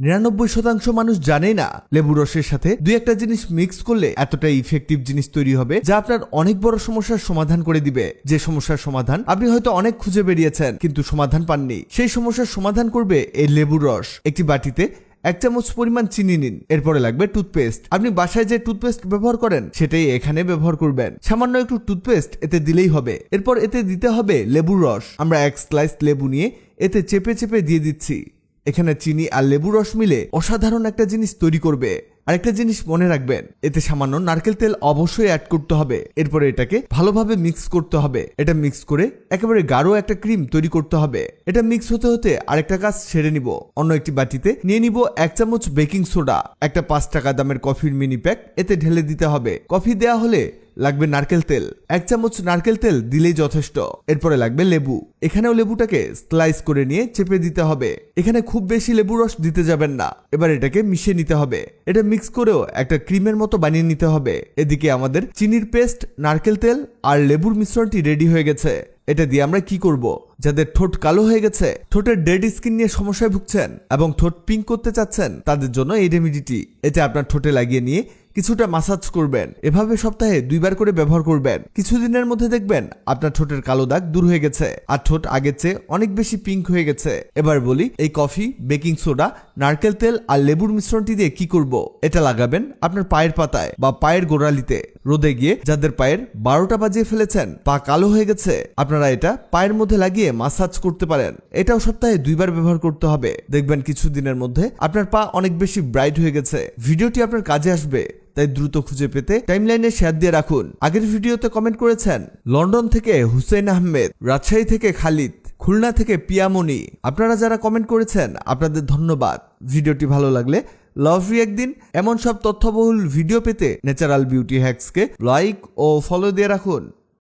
99% মানুষ জানেই না লেবু রসের সাথে দুই একটা জিনিস মিক্স করলে এতটা ইফেক্টিভ জিনিস তৈরি হবে যা আপনার অনেক বড় সমস্যার সমাধান করে দিবে। যে সমস্যার সমাধান আপনি হয়তো অনেক খুঁজে বেরিয়েছেন কিন্তু সমাধান পাননি, সেই সমস্যার সমাধান করবে এই লেবুর রস। একটি বাটিতে 1 চামচ পরিমাণ চিনি নিন। এরপরে লাগবে টুথপেস্ট। আপনি বাসায় যে টুথপেস্ট ব্যবহার করেন সেটাই এখানে ব্যবহার করবেন। সামান্য একটু টুথপেস্ট এতে দিলেই হবে। এরপর এতে দিতে হবে লেবুর রস। আমরা 1 স্লাইস লেবু নিয়ে এতে চেপে চেপে দিয়ে দিচ্ছি। এখানে চিনি আর লেবুর রস মিলে অসাধারণ একটা জিনিস তৈরি করবে। আরেকটা জিনিস মনে রাখবেন, এতে সামান্য নারকেল তেল অবশ্যই অ্যাড করতে হবে। এরপরে এটাকে ভালোভাবে মিক্স করতে হবে। এটা মিক্স করে একেবারে গাঢ় একটা ক্রিম তৈরি করতে হবে। এটা মিক্স হতে হতে আরেকটা কাজ সেরে নিব। অন্য একটি বাটিতে নিয়ে নিব 1 চামচ বেকিং সোডা। একটা 5 টাকা দামের কফির মিনি প্যাক এতে ঢেলে দিতে হবে। কফি দেয়া হলে লাগবে নারকেল তেল। 1 চামচ নারকেল তেল দিলেই যথেষ্ট। এরপরে লাগবে লেবু। এখানেও লেবুটাকে স্লাইস করে নিয়ে চেপে দিতে হবে। এখানে খুব বেশি লেবু রস দিতে যাবেন না। এবার এটাকে মিশিয়ে নিতে হবে। এটা মিক্স করেও একটা ক্রিমের মতো বানিয়ে নিতে হবে। এদিকে আমাদের চিনির পেস্ট, নারকেল তেল আর লেবুর মিশ্রণটি রেডি হয়ে গেছে। এটা দিয়ে আমরা কি করব? যাদের ঠোঁট কালো হয়ে গেছে, ঠোঁটের ডেড স্কিন নিয়ে সমস্যায় ভুগছেন এবং ঠোঁট পিঙ্ক করতে চাচ্ছেন, তাদের জন্য এই রেমেডিটি। এটা আপনার ঠোঁটে লাগিয়ে নিয়ে কিছুটা মাসাজ করবেন। এভাবে সপ্তাহে 2 বার করে ব্যবহার করবেন। কিছুদিনের মধ্যে দেখবেন আপনার ঠোঁটের কালো দাগ দূর হয়ে গেছে আর ঠোঁট আগের চেয়ে অনেক বেশি পিঙ্ক হয়ে গেছে। এবার বলি, এই কফি, বেকিং সোডা, নারকেল তেল আর লেবুর মিশ্রণটি দিয়ে কি করব? এটা লাগাবেন আপনার পায়ের পাতায় বা পায়ের গোড়ালিতে। রোদে গিয়ে যাদের পায়ের 12টা বাজিয়ে ফেলেছেন, পা কালো হয়ে গেছে, আপনারা এটা পায়ের মধ্যে লাগিয়ে মাসাজ করতে পারেন। এটাও সপ্তাহে 2 বার ব্যবহার করতে হবে। দেখবেন কিছুদিনের মধ্যে আপনার পা অনেক বেশি ব্রাইট হয়ে গেছে। ভিডিওটি আপনার কাজে আসবে, তাই দ্রুত খুঁজে পেতে টাইমলাইনে শেয়ার দিয়ে রাখুন। আগের ভিডিওতে কমেন্ট করেছেন লন্ডন থেকে হুসেইন আহমেদ, রাজশাহী থেকে খালিদ, খুলনা থেকে পিয়ামনি। আপনারা যারা কমেন্ট করেছেন আপনাদের ধন্যবাদ। ভিডিওটি ভালো লাগলে লাভ রিঅ্যাক্ট দিন। এমন সব তথ্যবহুল ভিডিও পেতে ন্যাচারাল বিউটি হ্যাক্সকে লাইক ও ফলো দিয়ে রাখুন।